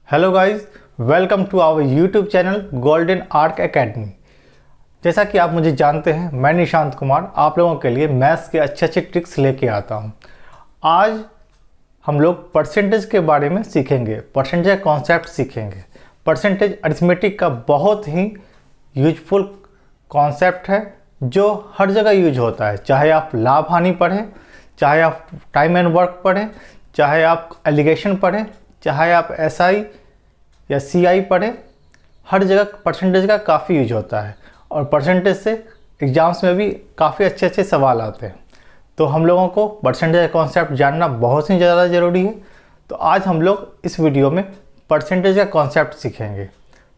Hello guys, welcome to our YouTube channel golden arc academy. जैसा कि आप मुझे जानते हैं, मैं निशांत कुमार आप लोगों के लिए मैथ्स के अच्छे अच्छे ट्रिक्स लेके आता हूं। आज हम लोग परसेंटेज के बारे में सीखेंगे, परसेंटेज कॉन्सेप्ट सीखेंगे। परसेंटेज अरिथमेटिक का बहुत ही यूजफुल कॉन्सेप्ट है जो हर जगह यूज होता है, चाहे आप लाभ हानि पढ़ें, चाहे आप टाइम एंड वर्क पढ़ें, चाहे आप एलिगेशन पढ़ें, चाहे आप एसआई या सीआई पढ़ें, हर जगह परसेंटेज का काफ़ी यूज होता है और परसेंटेज से एग्ज़ाम्स में भी काफ़ी अच्छे अच्छे सवाल आते हैं। तो हम लोगों को परसेंटेज कॉन्सेप्ट जानना बहुत ही ज़्यादा ज़रूरी है। तो आज हम लोग इस वीडियो में परसेंटेज का कॉन्सेप्ट सीखेंगे।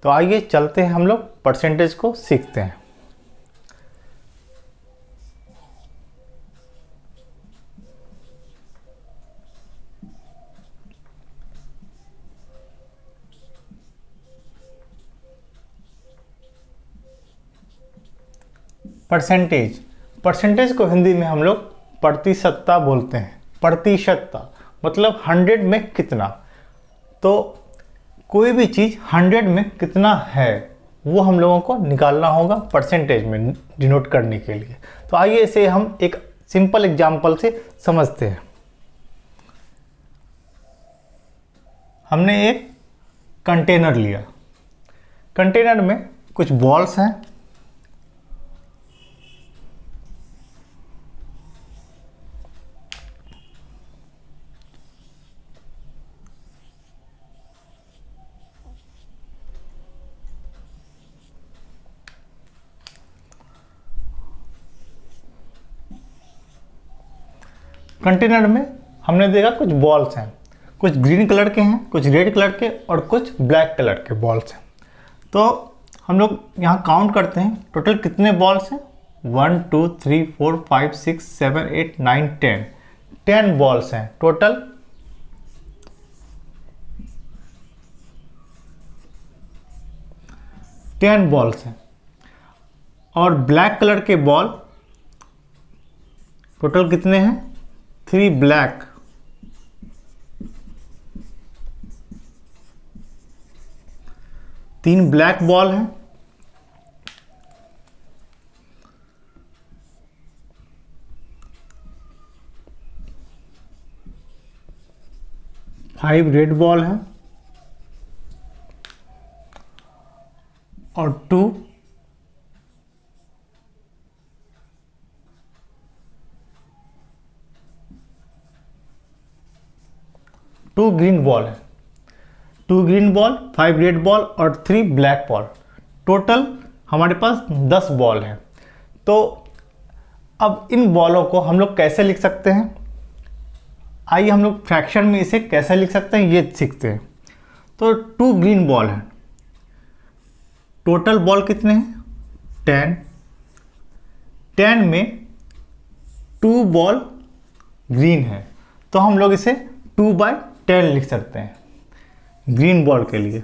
तो आइए चलते हैं, हम लोग परसेंटेज को सीखते हैं। परसेंटेज को हिंदी में हम लोग प्रतिशतता बोलते हैं। प्रतिशतता मतलब 100 में कितना। तो कोई भी चीज़ 100 में कितना है वो हम लोगों को निकालना होगा परसेंटेज में डिनोट करने के लिए। तो आइए इसे हम एक सिंपल एग्जांपल से समझते हैं। हमने एक कंटेनर लिया, कंटेनर में कुछ बॉल्स हैं, कंटेनर में हमने देखा कुछ बॉल्स हैं, कुछ ग्रीन कलर के हैं, कुछ रेड कलर के और कुछ ब्लैक कलर के बॉल्स हैं। तो हम लोग यहाँ काउंट करते हैं टोटल कितने बॉल्स हैं। 1 2 3 4 5 6 7 8 9 10 10 बॉल्स हैं टोटल। टेन बॉल्स हैं और ब्लैक कलर के बॉल टोटल कितने हैं। 3 ब्लैक, 3 ब्लैक बॉल हैं, 5 रेड बॉल हैं और 2 ग्रीन बॉल है। 2 ग्रीन बॉल, 5 रेड बॉल और 3 ब्लैक बॉल, टोटल हमारे पास 10 बॉल हैं। तो अब इन बॉलों को हम लोग कैसे लिख सकते हैं, आइए हम लोग फ्रैक्शन में इसे कैसे लिख सकते हैं ये सीखते हैं। तो 2 ग्रीन बॉल हैं, टोटल बॉल कितने हैं 10। 10 में 2 बॉल ग्रीन है तो हम लोग इसे 2/10 लिख सकते हैं ग्रीन बॉल के लिए।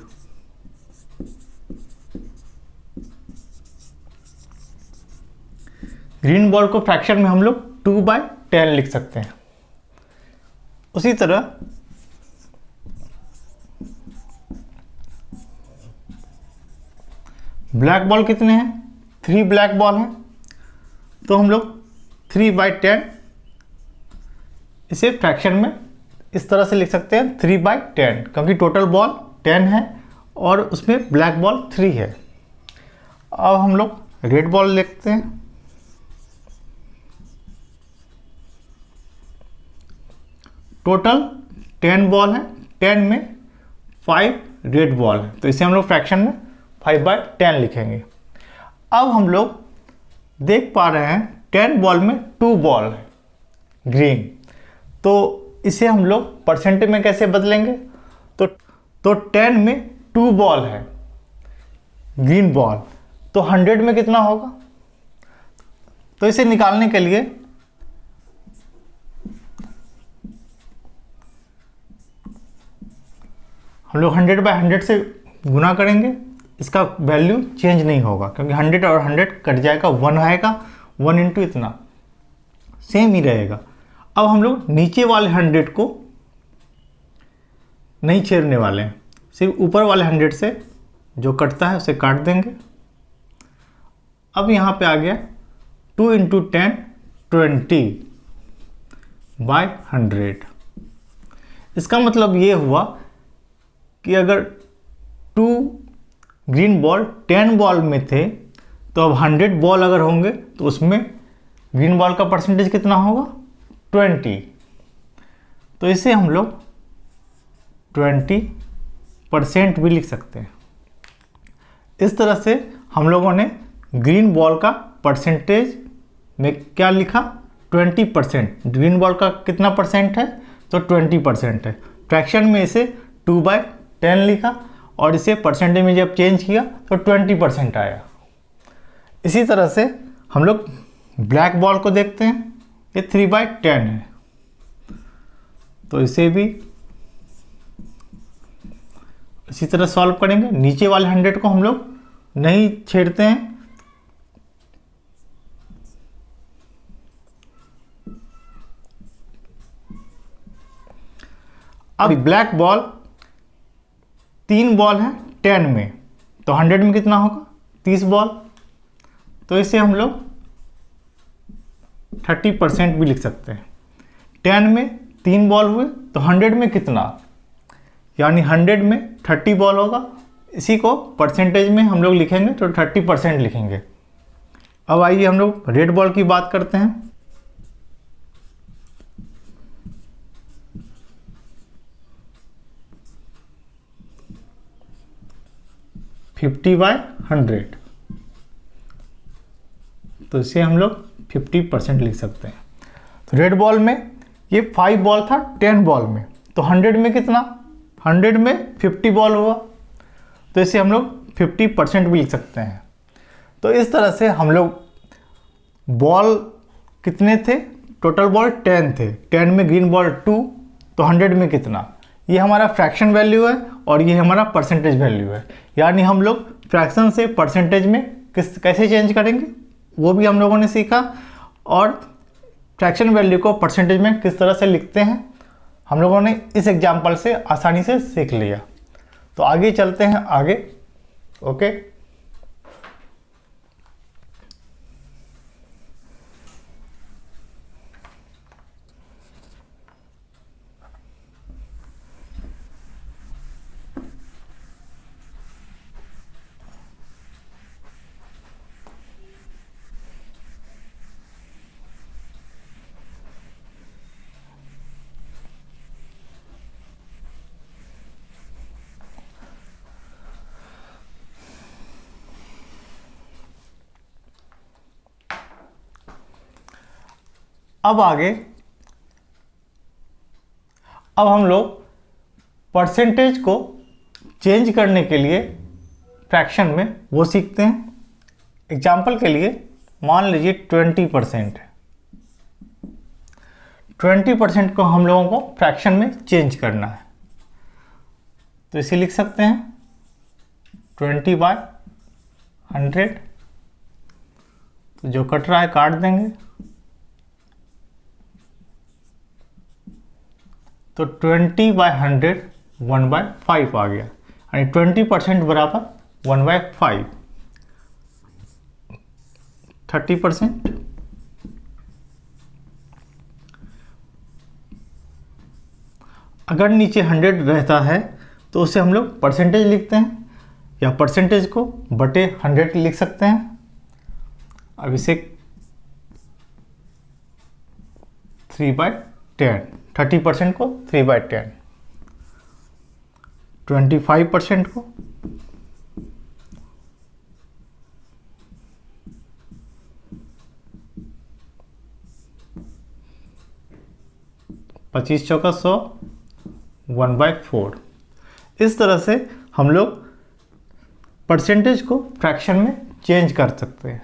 ग्रीन बॉल को फ्रैक्शन में हम लोग 2/10 लिख सकते हैं। उसी तरह ब्लैक बॉल कितने हैं, 3 ब्लैक बॉल हैं तो हम लोग 3/10 इसे फ्रैक्शन में इस तरह से लिख सकते हैं 3/10, क्योंकि टोटल बॉल 10 है और उसमें ब्लैक बॉल 3 है। अब हम लोग रेड बॉल लिखते हैं। टोटल 10 बॉल है, 10 में 5 रेड बॉल है तो इसे हम लोग फ्रैक्शन में 5/10 लिखेंगे। अब हम लोग देख पा रहे हैं 10 बॉल में 2 बॉल है ग्रीन, तो इसे हम लोग परसेंटेज में कैसे बदलेंगे। तो 10 में 2 बॉल है ग्रीन बॉल, तो 100 में कितना होगा। तो इसे निकालने के लिए हम लोग 100/100 से गुना करेंगे, इसका वैल्यू चेंज नहीं होगा क्योंकि 100 और 100 कट जाएगा, 1 आएगा, 1 इंटू इतना सेम ही रहेगा। अब हम लोग नीचे वाले 100 को नहीं छेड़ने वाले हैं, सिर्फ ऊपर वाले 100 से जो कटता है उसे काट देंगे। अब यहाँ पे आ गया 2 × 10 20/100। इसका मतलब ये हुआ कि अगर 2 ग्रीन बॉल 10 बॉल में थे तो अब 100 बॉल अगर होंगे तो उसमें ग्रीन बॉल का परसेंटेज कितना होगा 20। तो इसे हम लोग 20% भी लिख सकते हैं। इस तरह से हम लोगों ने ग्रीन बॉल का परसेंटेज में क्या लिखा 20%। ग्रीन बॉल का कितना परसेंट है तो 20% है। फ्रैक्शन में इसे 2/10 लिखा और इसे परसेंटेज में जब चेंज किया तो 20% आया। इसी तरह से हम लोग ब्लैक बॉल को देखते हैं, ये 3/10 है, तो इसे भी इसी तरह सॉल्व करेंगे। नीचे वाले 100 को हम लोग नहीं छेड़ते हैं। अब ब्लैक बॉल 3 बॉल है 10 में, तो 100 में कितना होगा 30 बॉल, तो इसे हम लोग 30% भी लिख सकते हैं। 10 में 3 बॉल हुए तो 100 में कितना, यानी 100 में 30 बॉल होगा। इसी को परसेंटेज में हम लोग लिखेंगे तो 30% लिखेंगे। अब आइए हम लोग रेड बॉल की बात करते हैं। (50/100), तो इसे हम लोग 50% लिख सकते हैं। तो रेड बॉल में ये 5 बॉल था 10 बॉल में, तो 100 में कितना, 100 में 50 बॉल हुआ, तो इसे हम लोग 50% भी लिख सकते हैं। तो इस तरह से हम लोग बॉल कितने थे, टोटल बॉल 10 थे, 10 में ग्रीन बॉल 2, तो 100 में कितना, ये हमारा फ्रैक्शन वैल्यू है और ये हमारा परसेंटेज वैल्यू है। यानी हम लोग फ्रैक्शन से परसेंटेज में कैसे चेंज करेंगे वो भी हम लोगों ने सीखा, और फ्रैक्शन वैल्यू को परसेंटेज में किस तरह से लिखते हैं हम लोगों ने इस एग्जाम्पल से आसानी से सीख लिया। तो आगे चलते हैं आगे। ओके, अब आगे हम लोग परसेंटेज को चेंज करने के लिए फ्रैक्शन में वो सीखते हैं। एग्जाम्पल के लिए मान लीजिए 20% है, 20% को हम लोगों को फ्रैक्शन में चेंज करना है, तो इसे लिख सकते हैं 20/100। तो जो कट रहा है काट देंगे, तो 20/100 1/5 आ गया, यानी 20% बराबर 1/5, 30%। अगर नीचे 100 रहता है तो उसे हम लोग परसेंटेज लिखते हैं, या परसेंटेज को बटे 100 लिख सकते हैं। अब इसे 3/10, 30% को 3/10, 25% को 25 चौका 100, 1/4। इस तरह से हम लोग परसेंटेज को फ्रैक्शन में चेंज कर सकते हैं।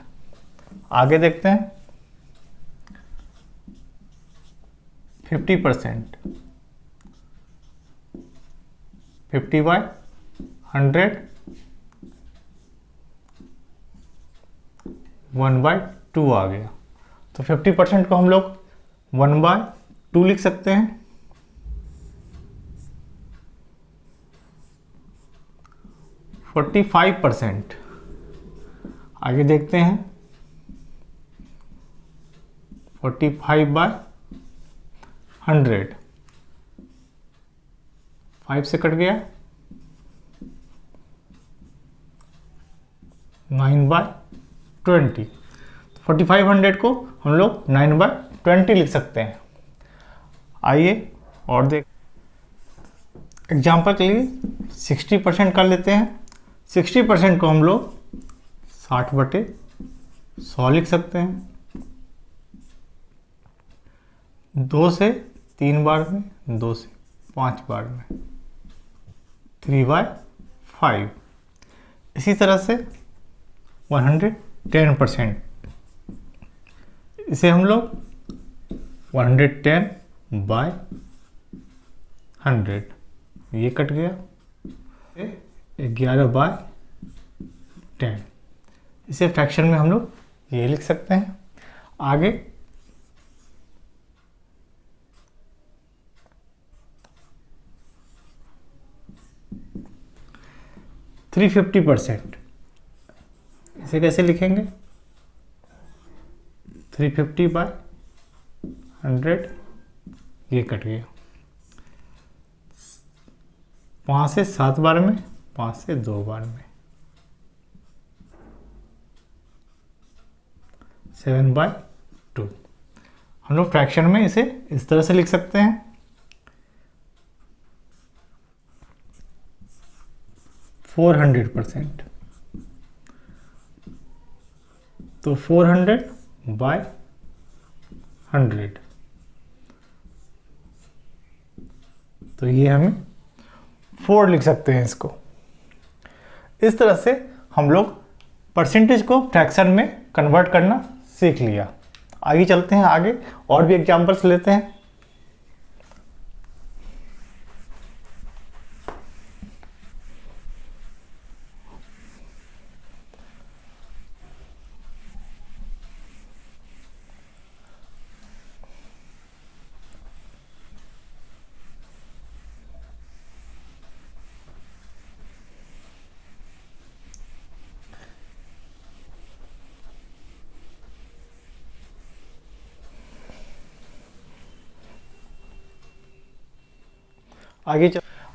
आगे देखते हैं 50%, 50/100, 1/2 आ गया। तो 50% को हम लोग 1/2 लिख सकते हैं। 45%। आगे देखते हैं, 45/100, 5 से कट गया, 9/20। 4500 को हम लोग 9/20 लिख सकते हैं। आइए और देख, एग्जाम्पल के लिए 60% कर लेते हैं। 60% को हम लोग 60/100 लिख सकते हैं। 2 से 3 बार में, 2 से 5 बार में, 3/5। इसी तरह से 110%, इसे हम लोग 110/100, ये कट गया, 11/10। इसे फ्रैक्शन में हम लोग ये लिख सकते हैं। आगे 350%, इसे कैसे लिखेंगे? 350/100, ये कट गया। 5 से 7 बार में, 5 से 2 बार में, 7/2। हम लोग फ्रैक्शन में इसे इस तरह से लिख सकते हैं। 400%, तो 400/100, तो ये हमें 4 लिख सकते हैं इसको। इस तरह से हम लोग परसेंटेज को फ्रैक्शन में कन्वर्ट करना सीख लिया। आगे चलते हैं, आगे और भी एग्जांपल्स लेते हैं।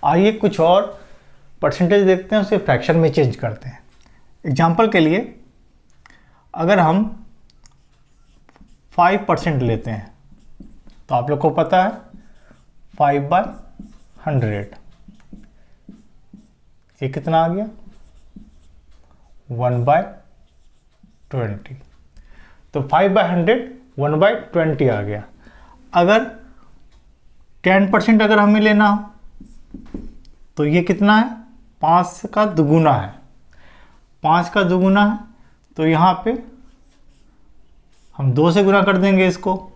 आइए कुछ और परसेंटेज देखते हैं, उसे फ्रैक्शन में चेंज करते हैं। एग्जाम्पल के लिए अगर हम 5% लेते हैं, तो आप लोग को पता है 5/100, ये कितना आ गया? 1/20। तो 5/100 1/20 आ गया। अगर 10% अगर हमें लेना हो तो ये कितना है? 5 का दुगुना है। 5 का दुगुना है, तो यहाँ पे हम 2 से गुना कर देंगे इसको,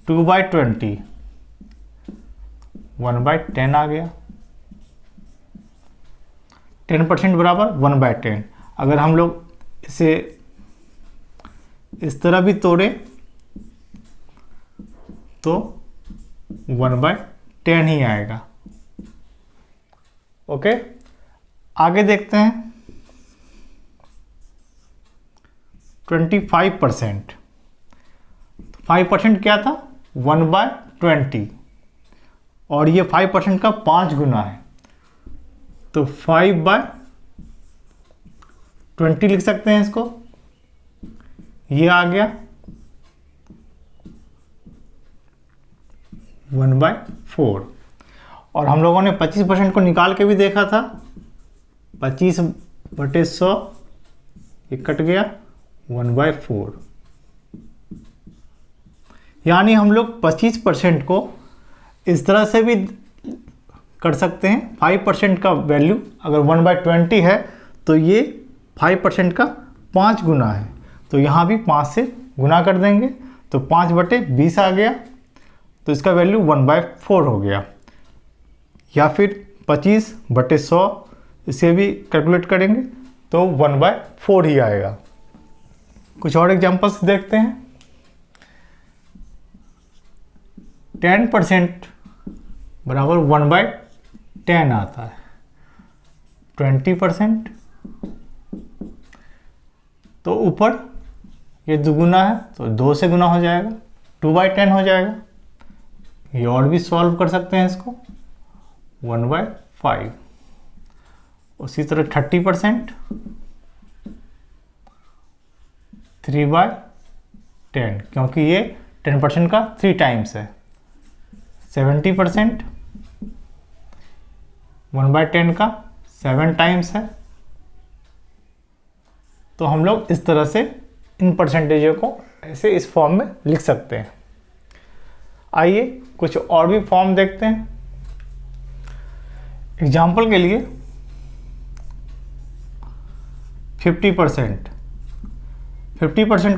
2/20, 1/10 आ गया। 10% बराबर 1/10। अगर हम लोग इसे इस तरह भी तोड़े तो 1/10 ही आएगा। ओके, आगे देखते हैं 25%। 5% क्या था? 1/20, और ये 5% का 5 गुना है, तो 5/20 लिख सकते हैं इसको। ये आ गया 1/4। और हम लोगों ने 25% को निकाल के भी देखा था, 25/100, ये कट गया 1/4। यानी हम लोग 25% को इस तरह से भी कर सकते हैं। 5% का वैल्यू अगर 1/20 है तो ये 5% का 5 गुना है, तो यहाँ भी 5 से गुना कर देंगे, तो 5/20 आ गया, तो इसका वैल्यू 1/4 हो गया। या फिर 25/100, इसे भी कैलकुलेट करेंगे तो 1/4 ही आएगा। कुछ और एग्जांपल्स देखते हैं। 10% बराबर 1/10 आता है। 20%, तो ऊपर ये दुगुना है तो 2 से गुना हो जाएगा, 2/10 हो जाएगा। ये और भी सॉल्व कर सकते हैं इसको, 1/5। उसी तरह 30%, 3/10, क्योंकि ये 10% का 3 टाइम्स है। 70%, 1/10 का 7 टाइम्स है। तो हम लोग इस तरह से इन परसेंटेजों को ऐसे इस फॉर्म में लिख सकते हैं। आइए कुछ और भी फॉर्म देखते हैं। एग्जाम्पल के लिए 50%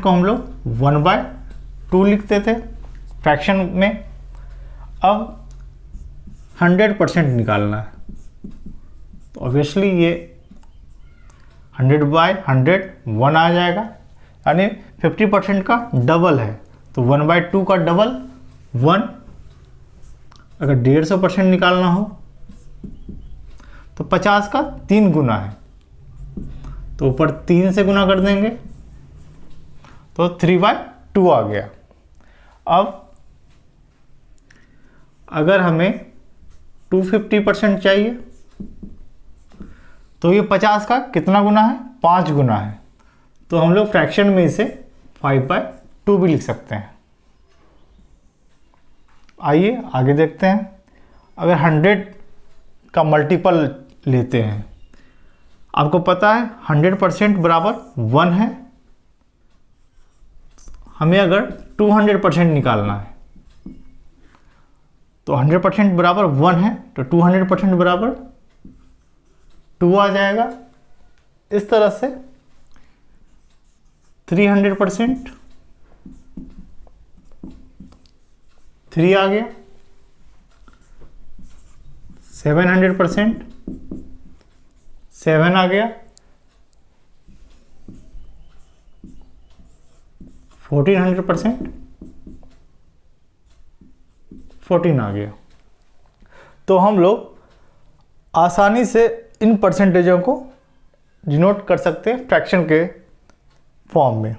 को हम लोग 1/2 लिखते थे फ्रैक्शन में। अब 100% निकालना है, तो ऑब्वियसली ये 100/100 1 आ जाएगा, यानी 50% का डबल है, तो 1/2 का डबल 1। अगर 150% निकालना हो तो 50 का 3 गुना है, तो ऊपर 3 से गुना कर देंगे तो 3/2 आ गया। अब अगर हमें 250% चाहिए तो ये 50 का कितना गुना है, 5 गुना है, तो हम लोग फ्रैक्शन में इसे 5/2 भी लिख सकते हैं। आइए आगे देखते हैं। अगर 100 का मल्टीपल लेते हैं, आपको पता है 100% बराबर 1 है। हमें अगर 200% निकालना है तो 100% बराबर 1 है, तो 200% बराबर 2 आ जाएगा। इस तरह से 300% 3 आ गया, 700% 7 आ गया, 1400% 14 आ गया। तो हम लोग आसानी से इन परसेंटेजों को डिनोट कर सकते हैं फ्रैक्शन के फॉर्म में।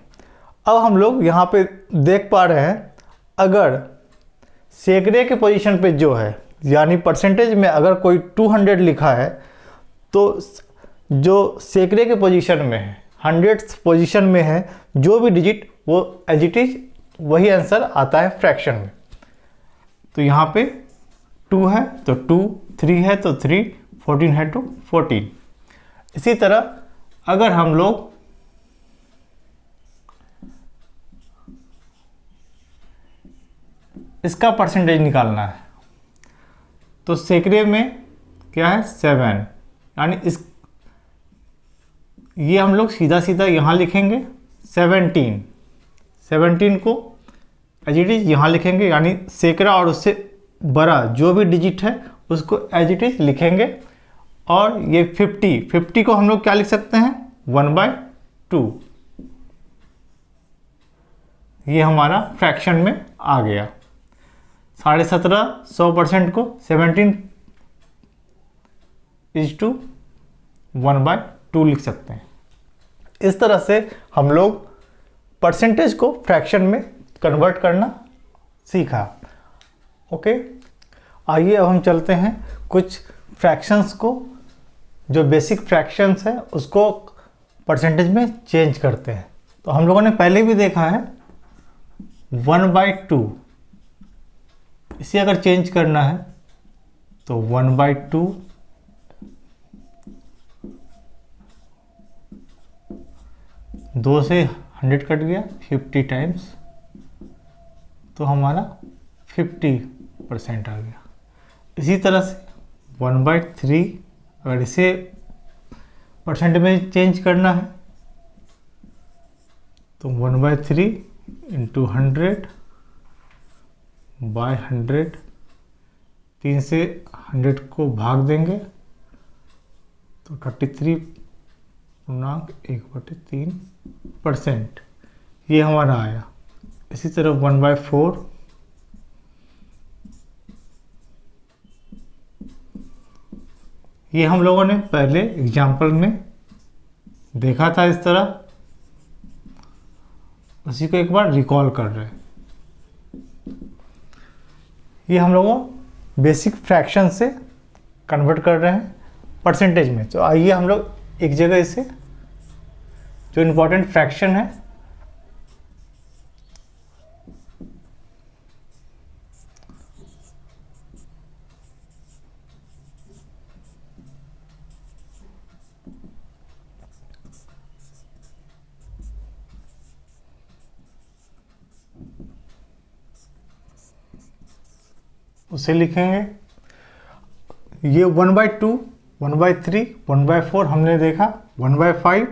अब हम लोग यहाँ पे देख पा रहे हैं, अगर सैकड़े के पोजीशन पे जो है, यानी परसेंटेज में अगर कोई 200 लिखा है, तो जो सैकड़े के पोजीशन में है, 100th पोजीशन में है, जो भी डिजिट वो एज इट इज वही आंसर आता है फ्रैक्शन में। तो यहाँ पे 2 है तो 2, 3 है तो 3, 14 है तो 14। इसी तरह अगर हम लोग इसका परसेंटेज निकालना है तो सैकड़े में क्या है, 7, यानी इस ये हम लोग सीधा सीधा यहाँ लिखेंगे 17 को एज इट इज यहाँ लिखेंगे, यानी सैकड़ा और उससे बड़ा जो भी डिजिट है उसको एज इट इज लिखेंगे। और ये 50 को हम लोग क्या लिख सकते हैं, 1/2। ये हमारा फ्रैक्शन में आ गया। 17.5 100% को 17:1/2 लिख सकते हैं। इस तरह से हम लोग परसेंटेज को फ्रैक्शन में कन्वर्ट करना सीखा। ओके, आइए अब हम चलते हैं कुछ फ्रैक्शंस को, जो बेसिक फ्रैक्शंस है उसको परसेंटेज में चेंज करते हैं। तो हम लोगों ने पहले भी देखा है 1/2, इसे अगर चेंज करना है तो 1/2 2 से 100 कट गया, 50 टाइम्स, तो हमारा 50% आ गया। इसी तरह से 1/3 अगर इसे परसेंट में चेंज करना है तो 1/3 इंटू 100/100, 3 से 100 को भाग देंगे तो 33.1/3% ये हमारा आया। इसी तरह 1/4 ये ये हम लोगों ने पहले एग्जाम्पल में देखा था इस तरह, उसी को एक बार रिकॉल कर रहे हैं। ये हम लोगों बेसिक फ्रैक्शन से कन्वर्ट कर रहे हैं परसेंटेज में। तो आइए हम लोग एक जगह इसे जो इम्पोर्टेंट फ्रैक्शन है उसे लिखेंगे। ये 1/2, 1/3, 1/4 हमने देखा, 1/5,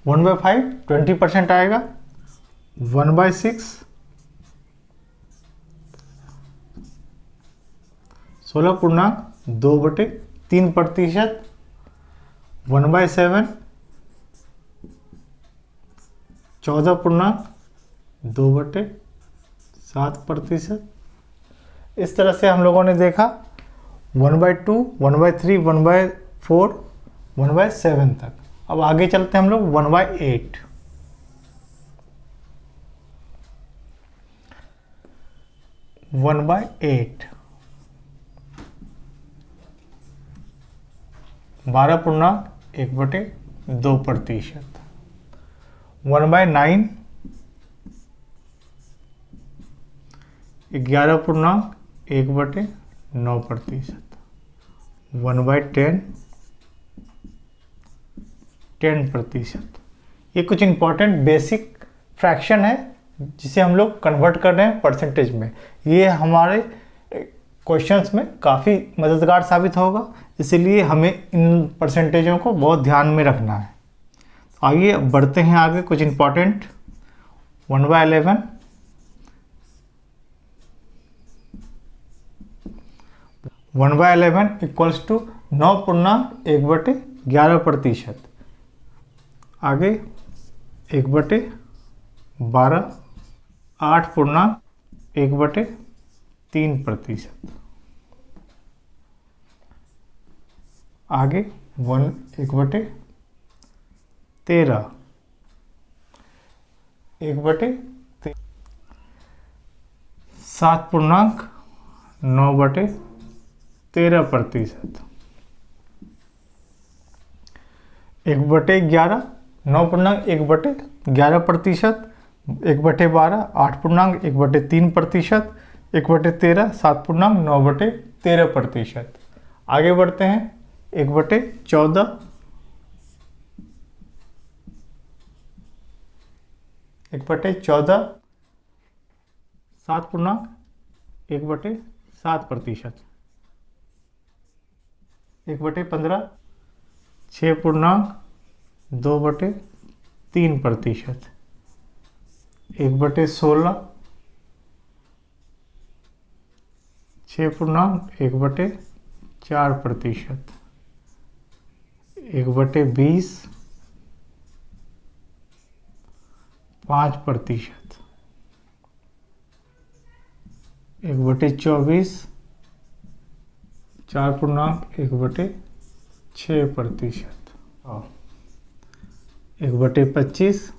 1/5 20% आएगा, 1/6 16.2/3%, 1/7 14.2/7%। इस तरह से हम लोगों ने देखा 1/2, 1/3, 1/4, 1/7 तक। अब आगे चलते हैं हम लोग 1/8। 1/8 12.1/2%। 1/9 11.1/9%। 1/10 10%। ये कुछ इंपॉर्टेंट बेसिक फ्रैक्शन है जिसे हम लोग कन्वर्ट कर रहे हैं परसेंटेज में। ये हमारे क्वेश्चंस में काफ़ी मददगार साबित होगा, इसलिए हमें इन परसेंटेजों को बहुत ध्यान में रखना है। आइए बढ़ते हैं आगे। कुछ इंपॉर्टेंट 1/11 1/11 इक्वल्स टू 9.1/11%। आगे 1/12 8.1/3%। आगे 1/13 7.9/13%। 1/11 9.1/11%। 1/12 8.1/3%। 1/13 7.9/13%। आगे बढ़ते हैं 1/14 7.1/7%। 1/15 6.2/3%। 1/16 6.1/4%। 1/20 5%। 1/24 4.1/6%। 1/25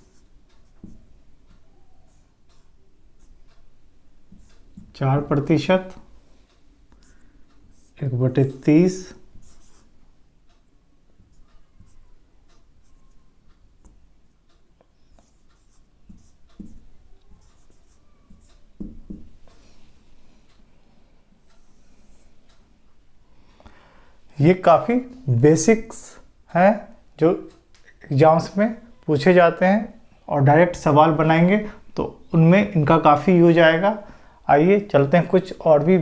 4%। 1/30 ये काफ़ी बेसिक्स हैं जो एग्ज़ाम्स में पूछे जाते हैं और डायरेक्ट सवाल बनाएंगे तो उनमें इनका काफ़ी यूज आएगा। आइए चलते हैं कुछ और भी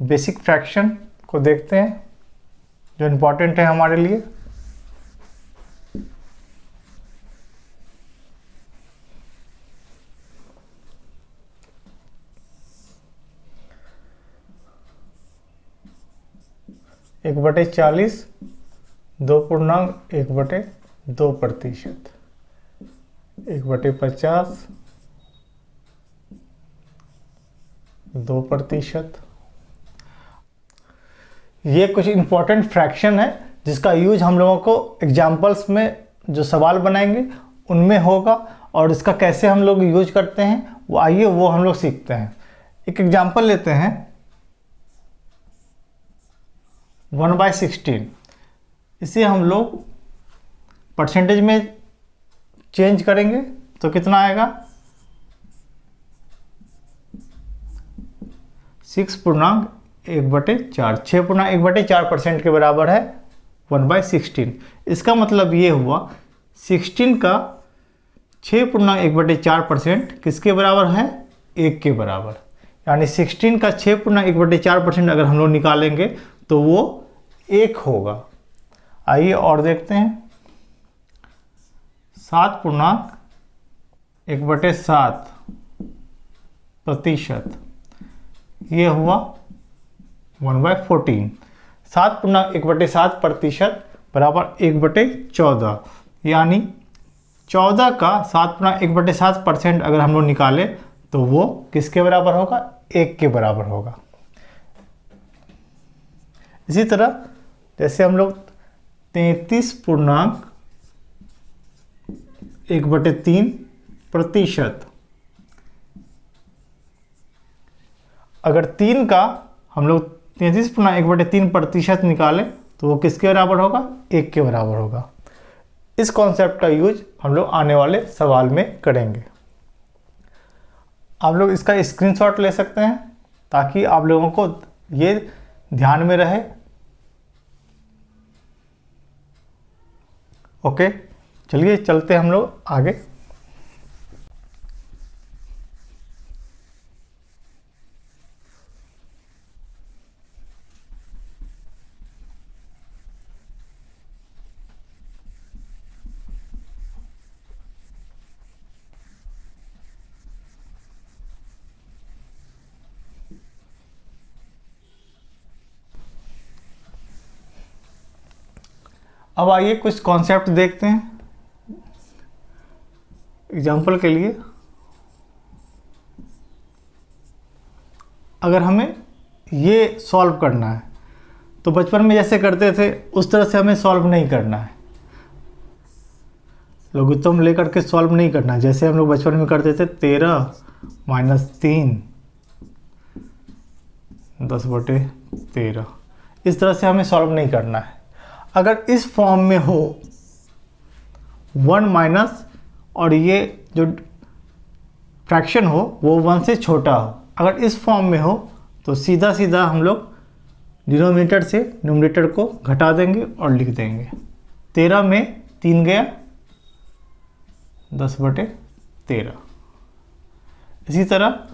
बेसिक फ्रैक्शन को देखते हैं जो इम्पोर्टेंट है हमारे लिए। एक बटे 40 2.1/2%। 1/50 2%। ये कुछ इम्पोर्टेंट फ्रैक्शन है जिसका यूज हम लोगों को एग्जाम्पल्स में जो सवाल बनाएंगे उनमें होगा, और इसका कैसे हम लोग यूज करते हैं वो आइए वो हम लोग सीखते हैं। एक एग्जाम्पल लेते हैं 1/16। इसे हम लोग परसेंटेज में चेंज करेंगे तो कितना आएगा 6.1/4, 6.1/4% के बराबर है 1/16। इसका मतलब ये हुआ 16 का 6.1/4% किसके बराबर है, 1 के बराबर। यानी 16 का 6.1/4% अगर हम लोग निकालेंगे तो वो 1 होगा। आइए और देखते हैं 7.1/7%, ये हुआ 1/14। 7.1/7% बराबर 1/14, यानी 14 का 7.1/7% अगर हम लोग निकाले तो वो किसके बराबर होगा, 1 के बराबर होगा। इसी तरह जैसे हम लोग 33.1/3%, अगर 3 का हम लोग 33.1/3% निकालें तो वो किसके बराबर होगा, 1 के बराबर होगा। इस कॉन्सेप्ट का यूज हम लोग आने वाले सवाल में करेंगे। आप लोग इसका स्क्रीनशॉट ले सकते हैं ताकि आप लोगों को ये ध्यान में रहे। ओके, चलिए चलते हैं हम लोग आगे। अब आइए कुछ कॉन्सेप्ट देखते हैं। एग्जाम्पल के लिए अगर हमें ये सॉल्व करना है तो बचपन में जैसे करते थे उस तरह से हमें सॉल्व नहीं करना है, लघुत्तम लेकर के सॉल्व नहीं करना है। जैसे हम लोग बचपन में करते थे 13 - 3 10/13, इस तरह से हमें सॉल्व नहीं करना है। अगर इस फॉर्म में हो 1 माइनस और ये जो फ्रैक्शन हो वो 1 से छोटा हो, अगर इस फॉर्म में हो तो सीधा सीधा हम लोग डिनोमिनेटर से न्यूमरेटर को घटा देंगे और लिख देंगे। 13 में 3 गया 10/13। इसी तरह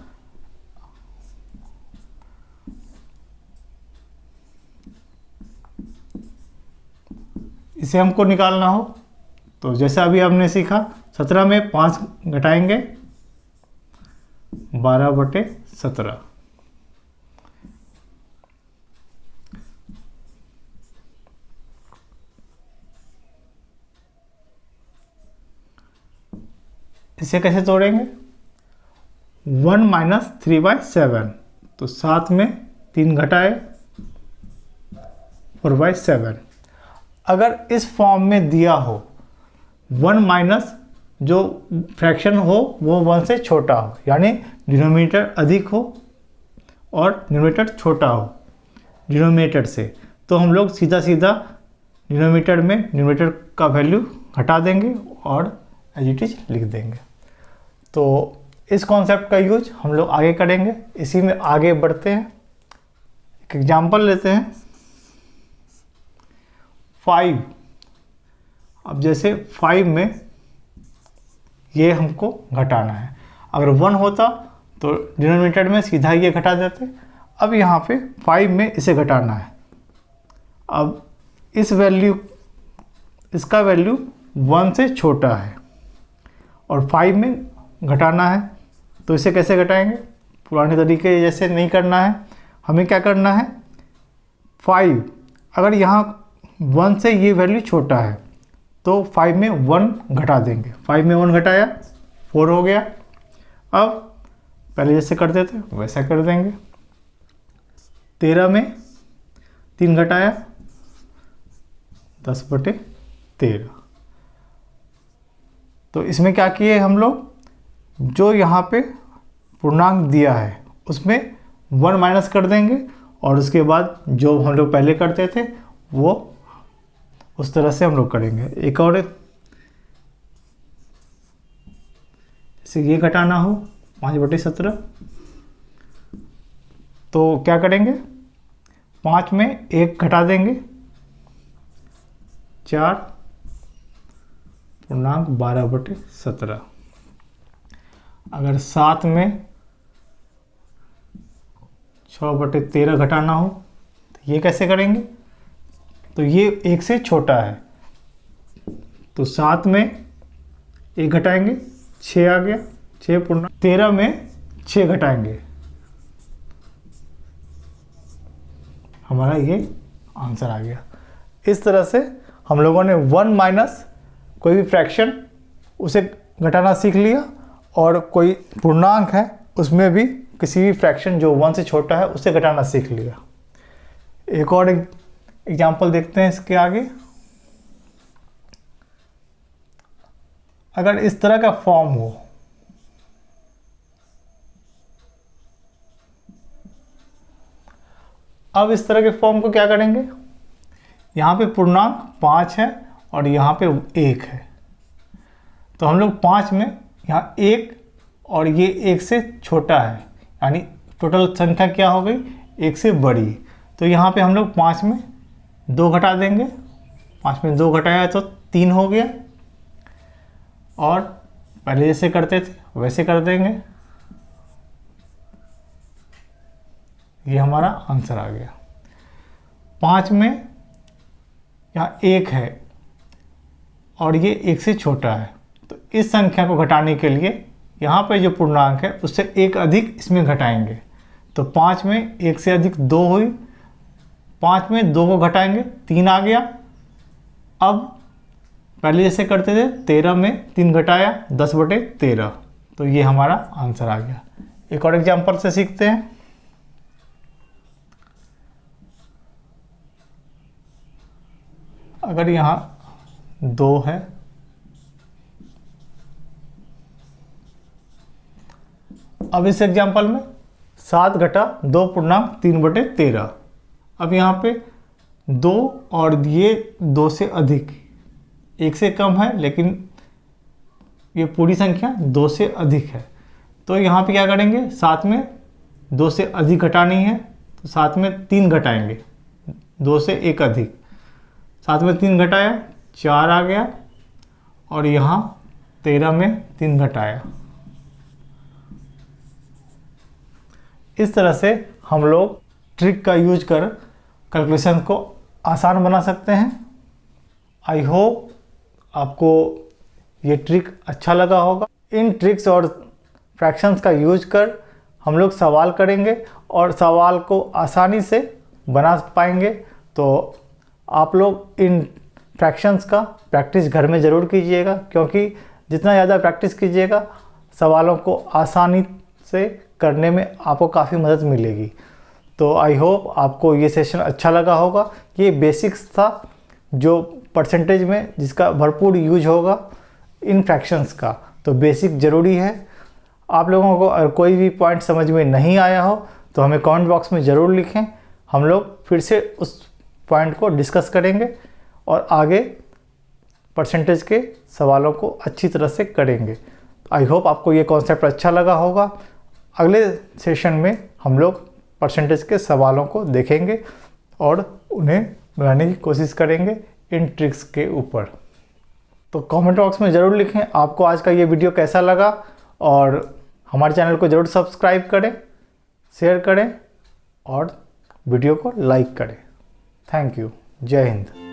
इसे हमको निकालना हो तो जैसा अभी हमने सीखा 17 में 5 घटाएंगे 12/17। इसे कैसे तोड़ेंगे, 1 माइनस 3/7, तो 7 में 3 घटाए 4/7। अगर इस फॉर्म में दिया हो 1 माइनस जो फ्रैक्शन हो वो 1 से छोटा हो, यानी डिनोमिनेटर अधिक हो और न्यूमरेटर छोटा हो डिनोमिनेटर से, तो हम लोग सीधा सीधा डिनोमिनेटर में न्यूमरेटर का वैल्यू घटा देंगे और एज इट इज लिख देंगे। तो इस कॉन्सेप्ट का यूज हम लोग आगे करेंगे। इसी में आगे बढ़ते हैं। एक एग्जांपल लेते हैं 5। अब जैसे 5 में ये हमको घटाना है, अगर 1 होता तो डिनोमिनेटर में सीधा ये घटा देते। अब यहाँ पे 5 में इसे घटाना है। अब इस वैल्यू, इसका वैल्यू 1 से छोटा है और 5 में घटाना है, तो इसे कैसे घटाएंगे, पुराने तरीके जैसे नहीं करना है। हमें क्या करना है, 5 अगर यहाँ 1 से ये वैल्यू छोटा है तो 5 में 1 घटा देंगे। 5 में 1 घटाया 4 हो गया। अब पहले जैसे करते थे वैसा कर देंगे। 13 में 3 घटाया 10/13। तो इसमें क्या किए हम लोग, जो यहाँ पे पूर्णांक दिया है उसमें 1 माइनस कर देंगे और उसके बाद जो हम लोग पहले करते थे वो उस तरह से हम लोग करेंगे। एक और जैसे ये घटाना हो 5/17, तो क्या करेंगे, 5 में 1 घटा देंगे 4.12/17। अगर 7 में 6/13 घटाना हो तो ये कैसे करेंगे, तो ये 1 से छोटा है, तो 7 में 1 घटाएंगे 6 आ गया, 6.13 में 6 घटाएंगे, हमारा ये आंसर आ गया। इस तरह से हम लोगों ने 1 माइनस कोई भी फ्रैक्शन उसे घटाना सीख लिया, और कोई पूर्णांक है उसमें भी किसी भी फ्रैक्शन जो 1 से छोटा है उसे घटाना सीख लिया। एक और एग्जाम्पल देखते हैं इसके आगे। अगर इस तरह का फॉर्म हो, अब इस तरह के फॉर्म को क्या करेंगे, यहाँ पे पूर्णांक 5 है और यहाँ पे 1 है, तो हम लोग 5 में यहाँ 1 और ये 1 से छोटा है, यानी टोटल संख्या क्या हो गई, 1 से बड़ी। तो यहाँ पे हम लोग 5 में 2 घटा देंगे, 5 में 2 घटाया तो 3 हो गया, और पहले जैसे करते थे वैसे कर देंगे, ये हमारा आंसर आ गया। 5 में यहाँ 1 है और ये 1 से छोटा है, तो इस संख्या को घटाने के लिए यहाँ पे जो पूर्णांक है उससे 1 अधिक इसमें घटाएंगे, तो 5 में 1 से अधिक 2 हुई, 5 में 2 को घटाएंगे 3 आ गया। अब पहले जैसे करते थे 13 में 3 घटाया 10/13, तो ये हमारा आंसर आ गया। एक और एग्जांपल से सीखते हैं। अगर यहाँ 2 है, अब इस एग्जांपल में 7 घटा 2.3/13। अब यहाँ पे 2 और ये 2 से अधिक, 1 से कम है लेकिन ये पूरी संख्या 2 से अधिक है, तो यहाँ पे क्या करेंगे, 7 में 2 से अधिक घटानी है, तो 7 में 3 घटाएंगे, 2 से 1 अधिक, 7 में 3 घटाया 4 आ गया, और यहाँ 13 में 3 घटाया। इस तरह से हम लोग ट्रिक का यूज कर कैलकुलेशन को आसान बना सकते हैं। आई होप आपको ये ट्रिक अच्छा लगा होगा। इन ट्रिक्स और फ्रैक्शंस का यूज कर हम लोग सवाल करेंगे और सवाल को आसानी से बना पाएंगे। तो आप लोग इन फ्रैक्शंस का प्रैक्टिस घर में ज़रूर कीजिएगा, क्योंकि जितना ज़्यादा प्रैक्टिस कीजिएगा सवालों को आसानी से करने में आपको काफ़ी मदद मिलेगी। तो आई होप आपको ये सेशन अच्छा लगा होगा। ये बेसिक्स था जो परसेंटेज में जिसका भरपूर यूज होगा इन फ्रैक्शंस का, तो बेसिक ज़रूरी है। आप लोगों को अगर कोई भी पॉइंट समझ में नहीं आया हो तो हमें कमेंट बॉक्स में ज़रूर लिखें, हम लोग फिर से उस पॉइंट को डिस्कस करेंगे और आगे परसेंटेज के सवालों को अच्छी तरह से करेंगे। आई होप आपको ये कॉन्सेप्ट अच्छा लगा होगा। अगले सेशन में हम लोग परसेंटेज के सवालों को देखेंगे और उन्हें बनाने की कोशिश करेंगे इन ट्रिक्स के ऊपर। तो कमेंट बॉक्स में ज़रूर लिखें आपको आज का ये वीडियो कैसा लगा, और हमारे चैनल को ज़रूर सब्सक्राइब करें, शेयर करें और वीडियो को लाइक करें। Thank you. जय हिंद।